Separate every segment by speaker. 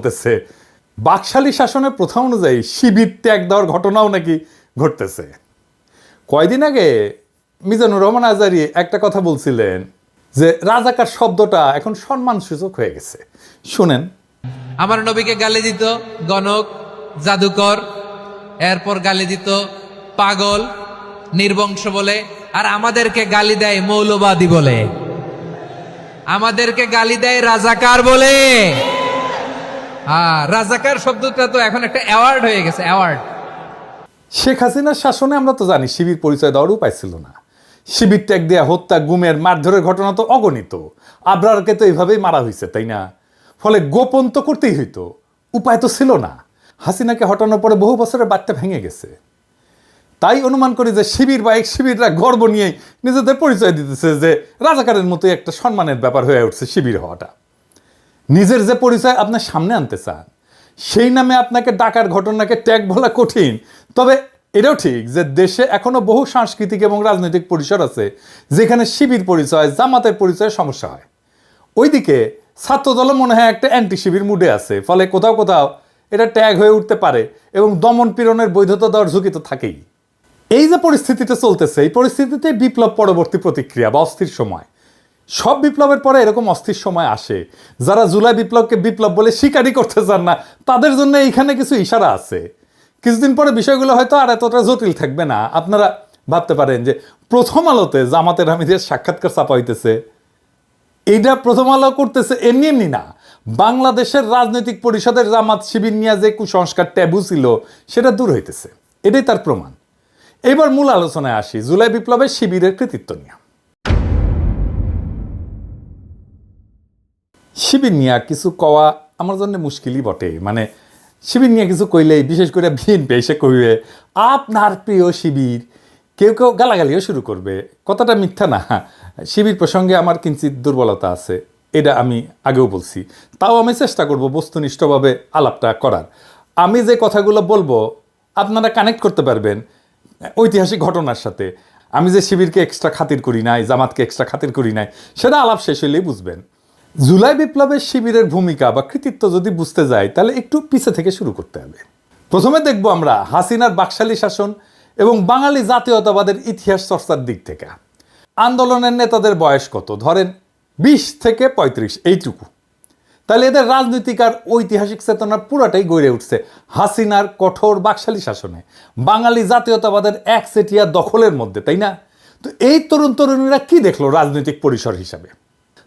Speaker 1: ঘটতেছে। বাকশালী শাসনের প্রথা অনুযায়ী শিবির ত্যাগ দেওয়ার ঘটনাও নাকি ঘটতেছে। কয়দিন আগে মিজানুর রহমান আজারি একটা কথা বলছিলেন যে রাজাকার শব্দটা এখন সম্মানসূচক হয়ে গেছে। শুনেন।
Speaker 2: আমার নবীকে গালি দিত গণক, জাদুকর, এরপর গালি দিত পাগল, নির্বংশ বলে, আর আমাদেরকে গালি দেয় মৌলবাদী বলে, আমাদেরকে গালি দেয় রাজাকার বলে। রাজাকার শব্দটা তো এখন একটা অ্যাওয়ার্ড হয়ে গেছে, অ্যাওয়ার্ড।
Speaker 1: শেখ হাসিনার শাসনে আমরা তো জানি শিবির পরিচয় দেওয়ার উপায় ছিল না। শিবির ত্যাগ দেয়া, হত্যা, গুমের, মারধরের ঘটনা তো অগণিত। আবরারকে তো এইভাবেই মারা হয়েছে, তাই না? ফলে গোপন তো করতেই হইতো, উপায় তো ছিল না। হাসিনাকে হটানোর পরে বহু বছরের বার্তা ভেঙে গেছে। তাই অনুমান করি যে শিবির বা এক শিবিররা গর্ব নিয়ে নিজেদের পরিচয় দিতেছে যে রাজাকারের মতোই একটা সম্মানের ব্যাপার হয়ে উঠছে শিবির হওয়াটা। নিজের যে পরিচয় আপনার সামনে আনতে চান, সেই নামে আপনাকে ডাকার ঘটনাকে ট্যাগ বলা কঠিন। তবে এটাও ঠিক যে দেশে এখনো বহু সাংস্কৃতিক এবং রাজনৈতিক পরিসর আছে যেখানে শিবির পরিচয়, জামাতের পরিচয়ে সমস্যা হয়। ওইদিকে ছাত্রদলও মনে হয় একটা অ্যান্টি শিবির মুডে আছে। ফলে কোথাও কোথাও এটা ট্যাগ হয়ে উঠতে পারে এবং দমন পীড়নের বৈধতা দেওয়ার ঝুঁকি তো থাকেই। এই যে পরিস্থিতিটা চলতেছে, এই পরিস্থিতিতে বিপ্লব পরবর্তী প্রতিক্রিয়া বা অস্থির সময়। সব বিপ্লবের পরে এরকম অস্থির সময় আসে। যারা জুলাই বিপ্লবকে বিপ্লব বলে স্বীকারই করতে চান না, তাদের জন্য এইখানে কিছু ইশারা আছে। কিছুদিন পরে বিষয়গুলো হয়তো আর এতটা জটিল থাকবে না। আপনারা ভাবতে পারেন যে প্রথম আলোতে জামাতের আমিরের সাক্ষাৎকার ছাপা হইতেছে, এইটা প্রথম আলো করতেছে এমনি এমনি না। বাংলাদেশের রাজনৈতিক পরিষদের জামাত শিবির নিয়ে যে কুসংস্কার ট্যাবু ছিল সেটা দূর হইতেছে, এটাই তার প্রমাণ। এবার মূল আলোচনায় আসি, জুলাই বিপ্লবের শিবিরের কৃতিত্ব নিয়ে। শিবির নিয়ে কিছু কওয়া আমার জন্য মুশকিলই বটে। মানে শিবির নিয়ে কিছু কইলেই, বিশেষ করে বিএনপি এসে কইবে আপনার প্রিয় শিবির, কেউ কেউ গালাগালিও শুরু করবে। কথাটা মিথ্যা না, শিবির প্রসঙ্গে আমার কিঞ্চিত দুর্বলতা আছে, এটা আমি আগেও বলছি। তাও আমি চেষ্টা করব বস্তুনিষ্ঠভাবে আলাপটা করার। আমি যে কথাগুলো বলবো আপনারা কানেক্ট করতে পারবেন ঐতিহাসিক ঘটনার সাথে। আমি যে শিবিরকে এক্সট্রা খাতির করি নাই, জামাতকে এক্সট্রা খাতির করি নাই, সেটা আলাপ শেষ হইলেই বুঝবেন। জুলাই বিপ্লবের শিবিরের ভূমিকা বা কৃতিত্ব যদি বুঝতে যাই তাহলে একটু পিছে থেকে শুরু করতে হবে। প্রথমে দেখব আমরা হাসিনার বাকশালী শাসন এবং বাঙালি জাতীয়তাবাদের ইতিহাস চর্চার দিক থেকে। আন্দোলনের নেতাদের বয়স কত? ধরেন 20 থেকে 35, এইটুকু। তাহলে এদের রাজনৈতিক আর ঐতিহাসিক চেতনা পুরাটাই গড়ে উঠছে হাসিনার কঠোর বাকশালী শাসনে, বাঙালি জাতীয়তাবাদের একচেটিয়া দখলের মধ্যে, তাই না? তো এই তরুণ তরুণীরা কি দেখলো রাজনৈতিক পরিসর হিসাবে?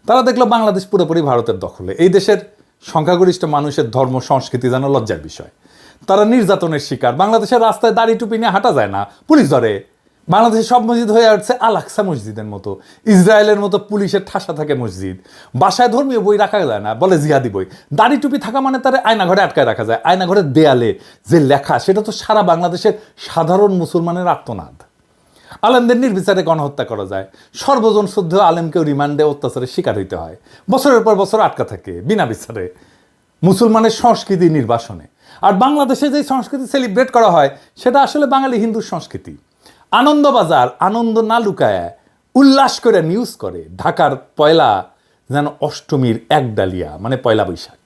Speaker 1: তারা দেখলো বাংলাদেশ পুরোপুরি ভারতের দখলে। এই দেশের সংখ্যাগরিষ্ঠ মানুষের ধর্ম সংস্কৃতি যেন লজ্জার বিষয়। তারা নির্যাতনের শিকার। বাংলাদেশের রাস্তায় দাড়ি টুপি নিয়ে হাঁটা যায় না, পুলিশ ধরে। বাংলাদেশের সব মসজিদ হয়ে উঠছে আল আকসা মসজিদের মতো। ইসরায়েলের মতো পুলিশের ঠাসা থাকে মসজিদ। বাসায় ধর্মীয় বই রাখা যায় না, বলে জিহাদি বই। দাড়ি টুপি থাকা মানে তারা আয়নাঘরে আটকায় রাখা যায়। আয়নাঘরের দেয়ালে যে লেখা, সেটা তো সারা বাংলাদেশের সাধারণ মুসলমানের আর্তনাদ। আলেমদের নির্বিচারে গণহত্যা করা যায়। সর্বজন শুদ্ধ আলেমকেও রিমান্ডে অত্যাচারের শিকার হইতে হয়। বছরের পর বছর আটকা থাকে বিনা বিচারে মুসলমানের সংস্কৃতি নির্বাসনে। আর বাংলাদেশে যে সংস্কৃতি সেলিব্রেট করা হয় সেটা আসলে বাঙালি হিন্দু সংস্কৃতি। আনন্দবাজার আনন্দ না লুকায় উল্লাস করে নিউজ করে ঢাকার পয়লা যেন অষ্টমীর এক ডালিয়া, মানে পয়লা বৈশাখ।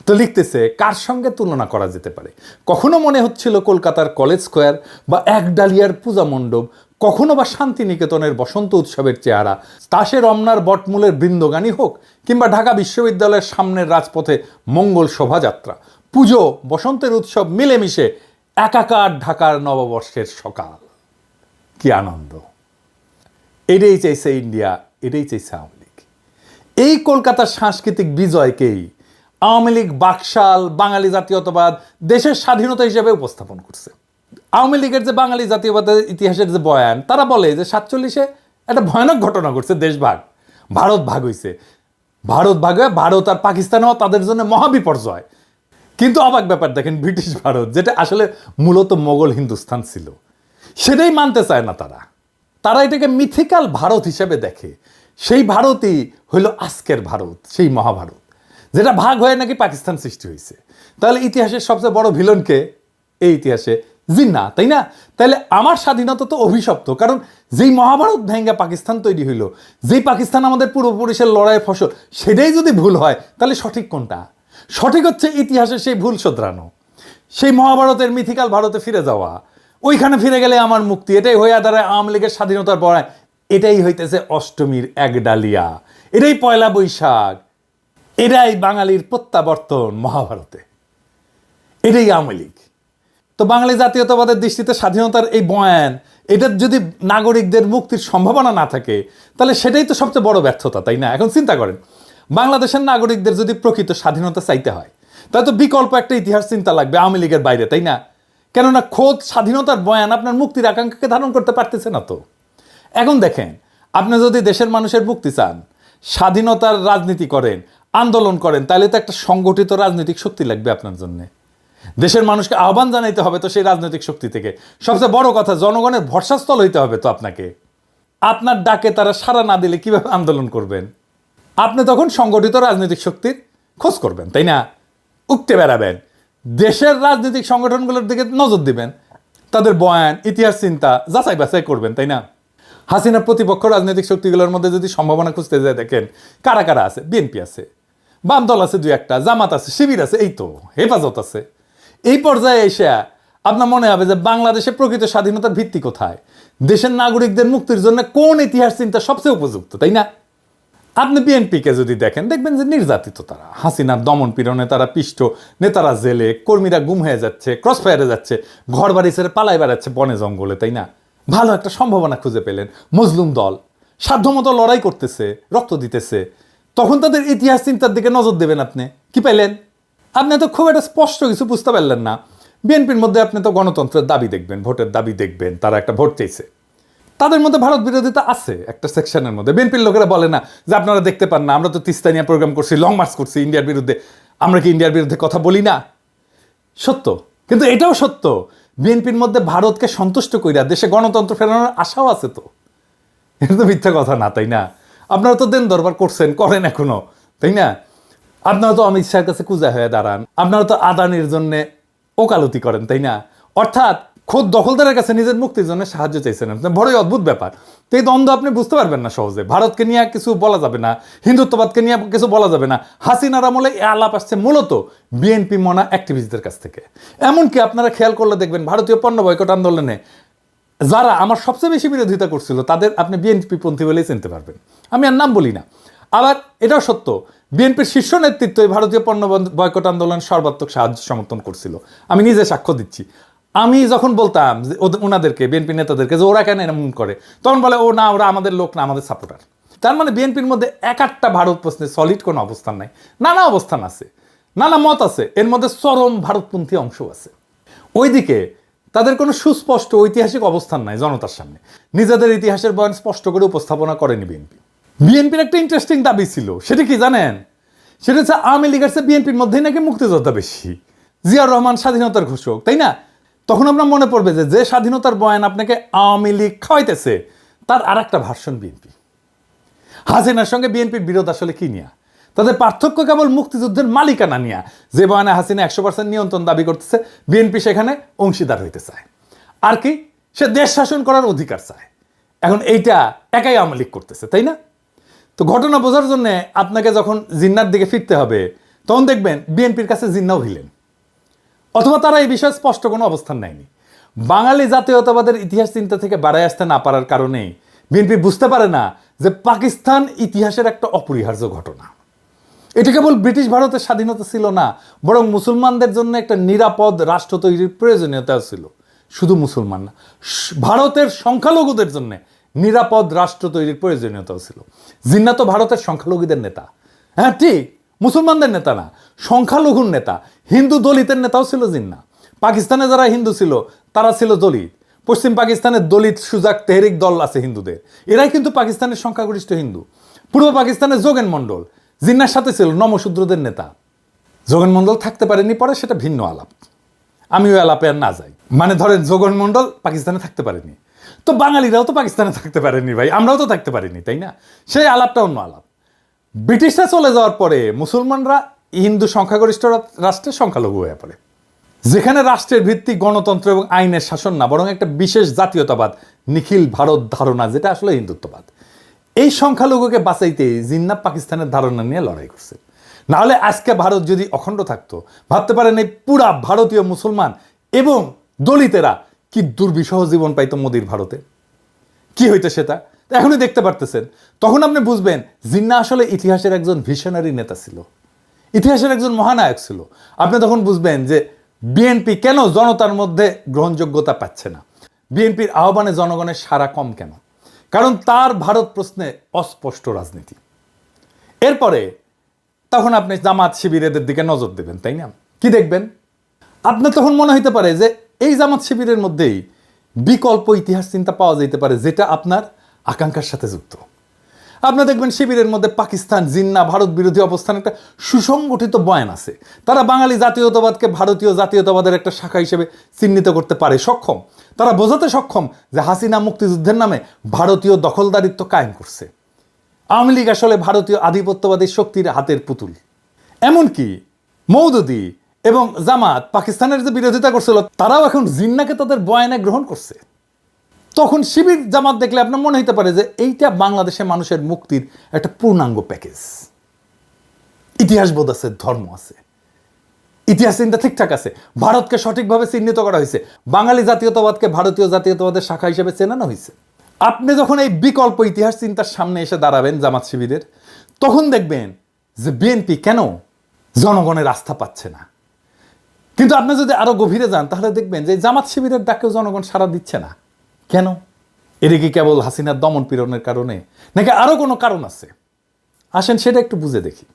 Speaker 1: তো লিখতেছে কার সঙ্গে তুলনা করা যেতে পারে? কখনো মনে হচ্ছিল কলকাতার কলেজ স্কোয়ার বা এক ডালিয়ার পূজা মণ্ডপ, কখনো বা শান্তিনিকেতনের বসন্ত উৎসবের চেহারা, তাসে রমনার বটমূলের বৃন্দগানী হোক, কিংবা ঢাকা বিশ্ববিদ্যালয়ের সামনের রাজপথে মঙ্গল শোভাযাত্রা, পুজো, বসন্তের উৎসব মিলেমিশে একাকার ঢাকার নববর্ষের সকাল। কি আনন্দ! এটাই চাইছে ইন্ডিয়া, এটাই চাইছে আওয়ামী লীগ। এই কলকাতার সাংস্কৃতিক বিজয়কেই আওয়ামী লীগ বাকশাল বাঙালি জাতীয়তাবাদ দেশের স্বাধীনতা হিসেবে উপস্থাপন করছে। আওয়ামী লীগের যে বাঙালি জাতীয়বাদের ইতিহাসের যে বয়ান, তারা বলে যে 47-এ একটা ভয়ানক ঘটনা ঘটছে, দেশ ভাগ, ভারত ভাগ হয়েছে। ভারত ভাগ হয়ে ভারত আর পাকিস্তানও তাদের জন্য মহাবিপর্যয়। কিন্তু অবাক ব্যাপার দেখেন, ব্রিটিশ ভারত, যেটা আসলে মূলত মোগল হিন্দুস্তান ছিল, সেটাই মানতে চায় না তারা। তারা এটাকে মিথিক্যাল ভারত হিসেবে দেখে। সেই ভারতই হইল আজকের ভারত, সেই মহাভারত, যেটা ভাগ হয়ে নাকি পাকিস্তান সৃষ্টি হয়েছে। তাহলে ইতিহাসের সবচেয়ে বড় ভিলনকে এই ইতিহাসে জিন্না, তাই না? তাহলে আমার স্বাধীনতা তো অভিশপ্ত, কারণ যেই মহাভারত ভেঙ্গা পাকিস্তান তৈরি হইলো, যেই পাকিস্তান আমাদের পূর্বপুরুষের লড়াইয়ের ফসল, সেটাই যদি ভুল হয় তাহলে সঠিক কোনটা? সঠিক হচ্ছে ইতিহাসে সেই ভুল শোধরানো, সেই মহাভারতের মিথিক্যাল ভারতে ফিরে যাওয়া। ওইখানে ফিরে গেলে আমার মুক্তি, এটাই হয়ে দাঁড়ায় আওয়ামী লীগের স্বাধীনতার পর। এটাই হইতেছে অষ্টমীর এক ডালিয়া, এটাই পয়লা বৈশাখ, এটাই বাঙালির প্রত্যাবর্তন মহাভারতে, এটাই আওয়ামী লীগ। তো বাঙালি জাতীয়তাবাদের দৃষ্টিতে স্বাধীনতার এই বয়ান, এটার যদি নাগরিকদের মুক্তির সম্ভাবনা না থাকে, তাহলে সেটাই তো সবচেয়ে বড় ব্যর্থতা, তাই না? এখন চিন্তা করেন, বাংলাদেশের নাগরিকদের যদি প্রকৃত স্বাধীনতা চাইতে হয়, তাহলে তো বিকল্প একটা ইতিহাস চিন্তা লাগবে আওয়ামী লীগের বাইরে, তাই না? কেননা খোদ স্বাধীনতার বয়ান আপনার মুক্তির আকাঙ্ক্ষাকে ধারণ করতে পারতেছে না। তো এখন দেখেন, আপনি যদি দেশের মানুষের মুক্তি চান, স্বাধীনতার রাজনীতি করেন, আন্দোলন করেন, তাহলে তো একটা সংগঠিত রাজনৈতিক শক্তি লাগবে আপনার জন্য। দেশের মানুষকে আহ্বান জানাইতে হবে তো সেই রাজনৈতিক শক্তি থেকে। সবচেয়ে বড় কথা, জনগণের ভরসাস্থল হইতে হবে তো আপনাকে। আপনার ডাকে তারা সাড়া না দিলে কিভাবে আন্দোলন করবেন? আপনি তখন সংগঠিত রাজনৈতিক শক্তির খোঁজ করবেন, তাই না? উঠতে বেড়াবেন, দেশের রাজনৈতিক সংগঠনগুলোর দিকে নজর দিবেন, তাদের বয়ান, ইতিহাস চিন্তা যাচাই বাছাই করবেন, তাই না? হাসিনার প্রতিপক্ষ রাজনৈতিক শক্তিগুলোর মধ্যে যদি সম্ভাবনা খুঁজতে যায়, দেখেন কারা কারা আছে। বিএনপি আছে, বাম দল আছে দুই একটা, জামাত আছে, শিবির আছে, এই তো হেফাজত আছে। এই পর্যায়ে এসে আপনার মনে হবে যে বাংলাদেশে প্রকৃত স্বাধীনতার ভিত্তি কোথায়, দেশের নাগরিকদের মুক্তির জন্য কোন ইতিহাস চিন্তা সবচেয়ে উপযুক্ত, তাই না? আপনি বিএনপিকে যদি দেখেন, দেখবেন যে নির্যাতিত তারা, হাসিনার দমন পীড়নে তারা পিষ্ট, নেতারা জেলে, কর্মীরা গুম হয়ে যাচ্ছে, ক্রসফায়ারে যাচ্ছে, ঘর বাড়ি ছেড়ে পালাই বেড়াচ্ছে বনে জঙ্গলে, তাই না? ভালো একটা সম্ভাবনা খুঁজে পেলেন, মজলুম দল সাধ্যমতো লড়াই করতেছে, রক্ত দিতেছে, তখন তাদের ইতিহাস চিন্তার দিকে নজর দেবেন। আপনি কি পেলেন? আপনি তো খুব একটা স্পষ্ট কিছু বুঝতে পারলেন না। বিএনপির মধ্যে আপনি তো গণতন্ত্রের দাবি দেখবেন, ভোটের দাবি দেখবেন, তারা একটা ভোট চাইছে, তাদের মধ্যে ভারত বিরোধিতা আছে একটা সেকশনের মধ্যে। বিএনপির লোকেরা বলে না যে আপনারা দেখতে পান না, আমরা তো তিস্তা নিয়ে প্রোগ্রাম করছি, লং মার্চ করছি ইন্ডিয়ার বিরুদ্ধে, আমরা কি ইন্ডিয়ার বিরুদ্ধে কথা বলি না? সত্য, কিন্তু এটাও সত্য, বিএনপির মধ্যে ভারতকে সন্তুষ্ট কইরা দেশে গণতন্ত্র ফেরানোর আশাও আছে। তো এটা তো মিথ্যা কথা না, তাই না? আপনারা তো দেন দরবার করছেন, করেন এখনো, তাই না? আপনারা তো অমিত শাহের কাছে কুজা হয়ে দাঁড়ান, আপনারা তো আদানির জন্য ওকালতি করেন, তাই না? অর্থাৎ খোদ দখলদারের কাছে নিজের মুক্তির জন্য সাহায্য চাইছেন। বড়ই অদ্ভুত ব্যাপার। তো এই দ্বন্দ্ব আপনি বুঝতে পারবেন না সহজে। ভারতকে নিয়ে কিছু বলা যাবে না, হিন্দুত্ববাদকে নিয়ে কিছু বলা যাবে না। হাসিনার আমলে এই আলাপ আসছে মূলত বিএনপি মনা অ্যাক্টিভিস্টদের কাছ থেকে। এমনকি আপনারা খেয়াল করলে দেখবেন, ভারতীয় পণ্য বয়কট আন্দোলনে যারা আমার সবচেয়ে বেশি বিরোধিতা করছিল, তাদের আপনি বিএনপি পন্থী বলেই চিনতে পারবেন। আমি আর নাম বলি না। আবার এটাও সত্য, বিএনপির শীর্ষ নেতৃত্ব ভারতীয় পণ্য বয়কট আন্দোলন সর্বাত্মক সাহায্য সমর্থন করছিল। আমি নিজে সাক্ষ্য দিচ্ছি। আমি যখন বলতাম যে ওনাদেরকে, বিএনপি নেতাদেরকে, যে ওরা কেন এমন করে, তখন বলে ও না, ওরা আমাদের লোক না, আমাদের সাপোর্টার। তার মানে বিএনপির মধ্যে এক একটা ভারত প্রশ্নে সলিড কোনো অবস্থান নাই, নানা অবস্থান আছে, নানা মত আছে, এর মধ্যে চরম ভারতপন্থী অংশ আছে। ওইদিকে তাদের কোনো সুস্পষ্ট ঐতিহাসিক অবস্থান নাই জনতার সামনে, নিজেদের ইতিহাসের বয়ান স্পষ্ট করে উপস্থাপনা করেনি বিএনপি। বিএনপির একটা ইন্টারেস্টিং দাবি ছিল, সেটা কি জানেন? সেটা হচ্ছে আওয়ামী লীগের চেয়ে বিএনপির মধ্যেই নাকি মুক্তিযোদ্ধা বেশি, জিয়াউর রহমান স্বাধীনতার ঘোষক, তাই না? তখন আপনার মনে পড়বে যে যে স্বাধীনতার বয়ান আপনাকে আওয়ামী লীগ খাওয়াইতেছে, তার আর একটা ভার্সন বিএনপি। হাসিনার সঙ্গে বিএনপির বিরোধ আসলে কি নিয়ে? তাদের পার্থক্য কেবল মুক্তিযুদ্ধের মালিকানা নিয়ে। যে বয়ানে হাসিনা 100% নিয়ন্ত্রণ দাবি করতেছে, বিএনপি সেখানে অংশীদার হইতে চায়। আর কি, সে দেশ শাসন করার অধিকার চায়। এখন এইটা একাই আওয়ামী লীগ করতেছে, তাই না? তো ঘটনা বোঝার জন্য আপনাকে যখন জিন্নার দিকে ফিরতে হবে, তখন দেখবেন বিএনপির কাছে জিন্নাও ভিলেন, অথবা তারা এই বিষয়ে স্পষ্ট কোনো অবস্থান নেয়নি। বাঙালি জাতীয়তাবাদের ইতিহাস চিন্তা থেকে বাড়ায় আসতে না পারার কারণেই বিএনপি বুঝতে পারে না যে পাকিস্তান ইতিহাসের একটা অপরিহার্য ঘটনা। এটা কেবল ব্রিটিশ ভারতের স্বাধীনতা ছিল না, বরং মুসলমানদের জন্য একটা নিরাপদ রাষ্ট্র তৈরির প্রয়োজনীয়তা ছিল। শুধু মুসলমান না, ভারতের সংখ্যালঘুদের জন্য নিরাপদ রাষ্ট্র তৈরির প্রয়োজনীয়তাও ছিল। জিন্না তো ভারতের সংখ্যালঘুদের নেতা, হ্যাঁ ঠিক, মুসলমানদের নেতা না, সংখ্যালঘুর নেতা, হিন্দু দলিতের নেতাও ছিল জিন্না। পাকিস্তানে যারা হিন্দু ছিল তারা ছিল দলিত। পশ্চিম পাকিস্তানের দলিত সুজাক তেহরিক দল আছে হিন্দুদের, এরাই কিন্তু পাকিস্তানের সংখ্যাগরিষ্ঠ হিন্দু। পূর্ব পাকিস্তানের যোগেন মণ্ডল জিন্নার সাথে ছিল নমশূদ্রদের নেতা। যোগেন মণ্ডল থাকতে পারেনি পরে, সেটা ভিন্ন আলাপ, আমি ওই আলাপে আর না যাই। মানে ধরেন যোগেন মণ্ডল পাকিস্তানে থাকতে পারেনি, তো বাঙালিরাও তো পাকিস্তানে থাকতে পারেনি ভাই, আমরাও তো থাকতে পারিনি, তাই না? সেই আলাপটা অন্য আলাপ। ব্রিটিশরা চলে যাওয়ার পরে মুসলমানরা হিন্দু সংখ্যাগরিষ্ঠ রাষ্ট্রের সংখ্যালঘু হয়ে পড়ে, যেখানে রাষ্ট্রের ভিত্তি গণতন্ত্র এবং আইনের শাসন না, বরং একটা বিশেষ জাতীয়তাবাদ, নিখিল ভারত ধারণা, যেটা আসলে হিন্দুত্ববাদ। এই সংখ্যালঘুকে বাঁচাইতে জিন্না পাকিস্তানের ধারণা নিয়ে লড়াই করছে। না হলে আজকে ভারত যদি অখণ্ড থাকতো, ভাবতে পারেন এই পুরা ভারতীয় মুসলমান এবং দলিতেরা কি দুর্বিষহ জীবন পাইতো মোদির ভারতে, কি হইতো সেটা এখনই দেখতে পারতেছেন। তখন আপনি বুঝবেন জিন্নাহ আসলে ইতিহাসের একজন ভিশনারি নেতা ছিল, ইতিহাসের একজন মহানায়ক ছিল। আপনি তখন বুঝবেন যে বিএনপি কেন জনতার মধ্যে গ্রহণযোগ্যতা পাচ্ছে না, বিএনপির আহ্বানে জনগণের সাড়া কম কেন, কারণ তার ভারত প্রশ্নে অস্পষ্ট রাজনীতি। এরপরে তখন আপনি জামাত শিবিরের দিকে নজর দেবেন, তাই না? কি দেখবেন? আপনার তখন মনে হইতে পারে যে এই জামাত শিবিরের মধ্যেই বিকল্প ইতিহাস চিন্তা পাওয়া যেতে পারে, যেটা আপনার আকাঙ্ক্ষার সাথে যুক্ত। আপনারা দেখবেন শিবিরের মধ্যে পাকিস্তান, জিন্নাহ, ভারত বিরোধী অবস্থান একটা সুসংগঠিত বয়ান আছে। তারা বাঙালি জাতীয়তাবাদকে ভারতীয় জাতীয়তাবাদের একটা শাখা হিসেবে চিহ্নিত করতে পারে, সক্ষম। তারা বোঝাতে সক্ষম যে হাসিনা মুক্তিযুদ্ধের নামে ভারতীয় দখলদারিত্ব কায়েম করছে। আওয়ামী লীগ আসলে ভারতীয় আধিপত্যবাদী শক্তির হাতের পুতুল। এমনকি মওদুদি এবং জামাত পাকিস্তানের যে বিরোধিতা করছিল, তারাও এখন জিন্নাহকে তাদের বয়ানে গ্রহণ করছে। তখন শিবির জামাত দেখলে আপনার মনে হতে পারে যে এইটা বাংলাদেশের মানুষের মুক্তির একটা পূর্ণাঙ্গ প্যাকেজ। ইতিহাস বোধ আছে, ধর্ম আছে, ইতিহাস চিন্তা ঠিকঠাক আছে, ভারতকে সঠিকভাবে চিহ্নিত করা হয়েছে, বাঙালি জাতীয়তাবাদকে ভারতীয় জাতীয়তাবাদের শাখা হিসেবে চেনানো হয়েছে। আপনি যখন এই বিকল্প ইতিহাস চিন্তার সামনে এসে দাঁড়াবেন জামাত শিবিরের, তখন দেখবেন যে বিএনপি কেন জনগণের আস্থা পাচ্ছে না। কিন্তু আপনি যদি আরো গভীরে যান তাহলে দেখবেন যে জামাত শিবিরের ডাকেও জনগণ সাড়া দিচ্ছে না। কেন? এটা কি কেবল হাসিনার দমন পীড়নের কারণে, নাকি আরো কোনো কারণ আছে? আসেন সেটা একটু বুঝে দেখি।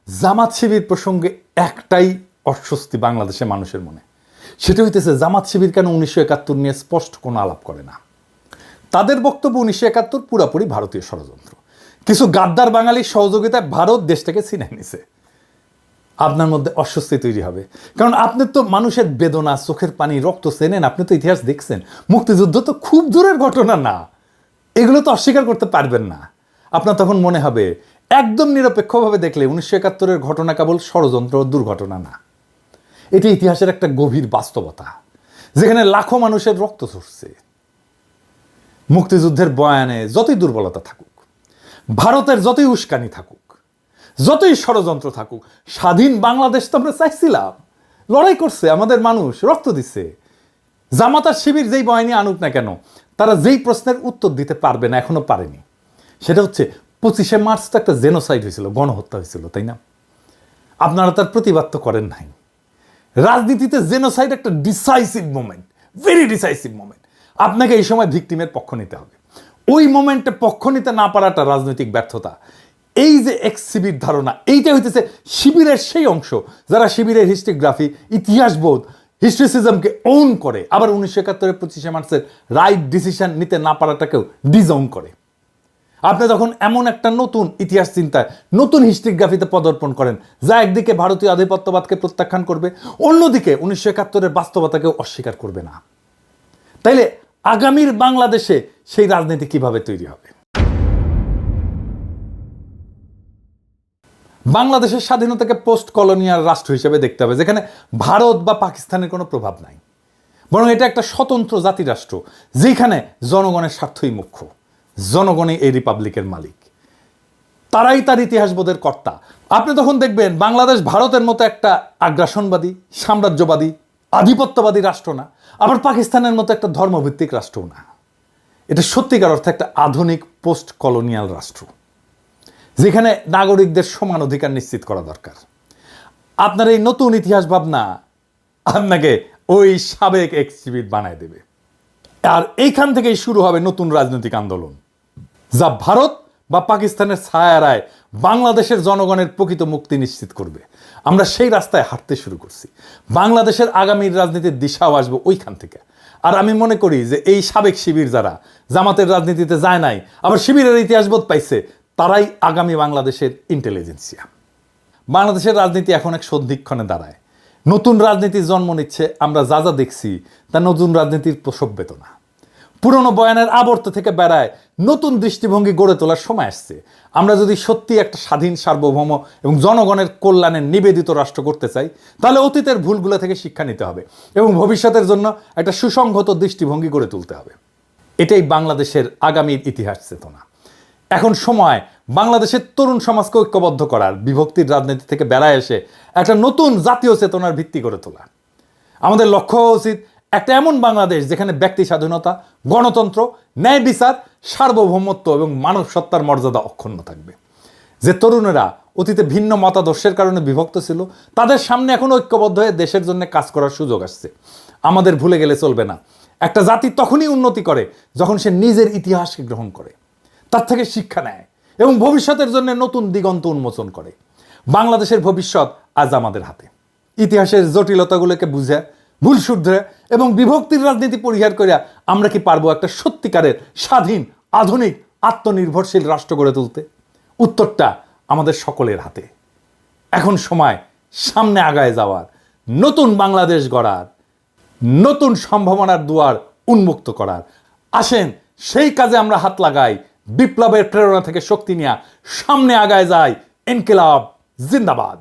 Speaker 1: জামাত শিবির প্রসঙ্গে একটাই অস্বস্তি বাংলাদেশের মানুষের মনে, সেটা হইতেছে জামাত শিবির কেন 1971 নিয়ে স্পষ্ট কোনো আলাপ করে না। তাদের বক্তব্য 1971 পুরাপুরি ভারতীয় ষড়যন্ত্র, কিছু গাদ্দার বাঙালির সহযোগিতায় ভারত দেশটাকে ছিনাই নিছে। আপনার মধ্যে অস্বস্তি তৈরি হবে, কারণ আপনি তো মানুষের বেদনা, চোখের পানি, রক্ত চেনেন, আপনি তো ইতিহাস দেখছেন। মুক্তিযুদ্ধ তো খুব দূরের ঘটনা না, এগুলো তো অস্বীকার করতে পারবেন না। আপনার তখন মনে হবে একদম নিরপেক্ষভাবে দেখলে 1971 ঘটনা কেবল ষড়যন্ত্র, দুর্ঘটনা না, এটি ইতিহাসের একটা গভীর বাস্তবতা, যেখানে লাখো মানুষের রক্ত ঝরছে। মুক্তিযুদ্ধের বয়ানে যতই দুর্বলতা থাকুক, ভারতের যতই উস্কানি থাকুক, যতই ষড়যন্ত্র থাকুক, স্বাধীন বাংলাদেশ তো আমরা চাইছিলাম। লড়াই করছে আমাদের মানুষ, রক্ত দিচ্ছে। জামাত আর শিবির যেই বয়ানি আনুক না কেন, তারা যেই প্রশ্নের উত্তর দিতে পারবে না, এখনো পারেনি, সেটা হচ্ছে 25শে মার্চ তো একটা জেনোসাইড হয়েছিল, গণহত্যা হয়েছিল, তাই না? আপনারা তার প্রতিবাদ তো করেন নাই। রাজনীতিতে জেনোসাইড একটা decisive moment, very decisive moment. আপনাকে এই সময় ভিকটিমের পক্ষ নিতে হবে। ওই মোমেন্টে পক্ষ নিতে না পারাটা রাজনৈতিক ব্যর্থতা। এই যে এক্স শিবির ধারণা, এইটা হইতেছে শিবিরের সেই অংশ যারা শিবিরের হিস্ট্রিগ্রাফি, ইতিহাসবোধ, হিস্ট্রিসিজমকে ওন করে, আবার 1971 25শে মার্চের রাইট ডিসিশন নিতে না পারাটাকেও ডিজওন করে। আপনি যখন এমন একটা নতুন ইতিহাস চিন্তায়, নতুন হিস্ট্রিগ্রাফিতে পদার্পণ করেন, যা একদিকে ভারতীয় আধিপত্যবাদকে প্রত্যাখ্যান করবে, অন্যদিকে 1971 বাস্তবতাকেও অস্বীকার করবে না, তাইলে আগামীর বাংলাদেশে সেই রাজনীতি কিভাবে তৈরি হবে? বাংলাদেশের স্বাধীনতাকে পোস্ট কলোনিয়াল রাষ্ট্র হিসেবে দেখতে হবে, যেখানে ভারত বা পাকিস্তানের কোনো প্রভাব নাই, বরং এটা একটা স্বতন্ত্র জাতিরাষ্ট্র, যেখানে জনগণের স্বার্থই মুখ্য, জনগণই এই রিপাবলিকের মালিক, তারাই তার ইতিহাসবোধের কর্তা। আপনি তখন দেখবেন বাংলাদেশ ভারতের মতো একটা আগ্রাসনবাদী, সাম্রাজ্যবাদী, আধিপত্যবাদী রাষ্ট্র না, আবার পাকিস্তানের মতো একটা ধর্মভিত্তিক রাষ্ট্রও না। এটা সত্যিকার অর্থে একটা আধুনিক পোস্ট কলোনিয়াল রাষ্ট্র, যেখানে নাগরিকদের সমান অধিকার নিশ্চিত করা দরকার। আপনার এই নতুন ইতিহাস ভাবনা আপনাকে ওই সাবেক এক্সিবিট বানায় দেবে, আর এইখান থেকেই শুরু হবে নতুন রাজনৈতিক আন্দোলন, যা ভারত বা পাকিস্তানের ছায়ারায় বাংলাদেশের জনগণের প্রকৃত মুক্তি নিশ্চিত করবে। আমরা সেই রাস্তায় হাঁটতে শুরু করছি। বাংলাদেশের আগামীর রাজনীতির দিশাও আসবে ওইখান থেকে। আর আমি মনে করি যে এই সাবেক শিবির যারা জামাতের রাজনীতিতে যায় নাই, আবার শিবিরের ইতিহাসবোধ পাইছে, তারাই আগামী বাংলাদেশের ইন্টেলিজেন্সিয়া। বাংলাদেশের রাজনীতি এখন এক সন্ধিক্ষণে দাঁড়ায়, নতুন রাজনীতির জন্ম নিচ্ছে। আমরা যা যা দেখছি তা নতুন রাজনীতির প্রসব বেদনা। পুরনো বয়ানের আবর্ত থেকে বেড়ায় নতুন দৃষ্টিভঙ্গি গড়ে তোলার সময় আসছে। আমরা যদি সত্যি একটা স্বাধীন, সার্বভৌম এবং জনগণের কল্যাণে নিবেদিত রাষ্ট্র করতে চাই, তাহলে অতীতের ভুলগুলো থেকে শিক্ষা নিতে হবে এবং ভবিষ্যতের জন্য একটা সুসংহত দৃষ্টিভঙ্গি গড়ে তুলতে হবে। এটাই বাংলাদেশের আগামীর ইতিহাস চেতনা। এখন সময় বাংলাদেশের তরুণ সমাজকে ঐক্যবদ্ধ করার, বিভক্তির রাজনীতি থেকে বেড়ায় এসে একটা নতুন জাতীয় চেতনার ভিত্তি করে তোলা। আমাদের লক্ষ্য হওয়া উচিত একটা এমন বাংলাদেশ যেখানে ব্যক্তি স্বাধীনতা, গণতন্ত্র, ন্যায় বিচার, সার্বভৌমত্ব এবং মানব সত্তার মর্যাদা অক্ষুণ্ণ থাকবে। যে তরুণেরা অতীতে ভিন্ন মতাদর্শের কারণে বিভক্ত ছিল, তাদের সামনে এখন ঐক্যবদ্ধ হয়ে দেশের জন্য কাজ করার সুযোগ আসছে। আমাদের ভুলে গেলে চলবে না, একটা জাতি তখনই উন্নতি করে যখন সে নিজের ইতিহাসকে গ্রহণ করে, তার থেকে শিক্ষা নেয় এবং ভবিষ্যতের জন্য নতুন দিগন্ত উন্মোচন করে। বাংলাদেশের ভবিষ্যৎ আজ আমাদের হাতে। ইতিহাসের জটিলতাগুলোকে বুঝে, ভুল শুধরে এবং বিভক্তির রাজনীতি পরিহার করে আমরা কি পারবো একটা সত্যিকারের স্বাধীন, আধুনিক, আত্মনির্ভরশীল রাষ্ট্র গড়ে তুলতে? উত্তরটা আমাদের সকলের হাতে। এখন সময় সামনে আগায় যাওয়ার, নতুন বাংলাদেশ গড়ার, নতুন সম্ভাবনার দুয়ার উন্মুক্ত করার। আসেন সেই কাজে আমরা হাত লাগাই, বিপ্লবের প্রেরণা থেকে শক্তি নিয়ে সামনে আগায় যাই। ইনকিলাব জিন্দাবাদ।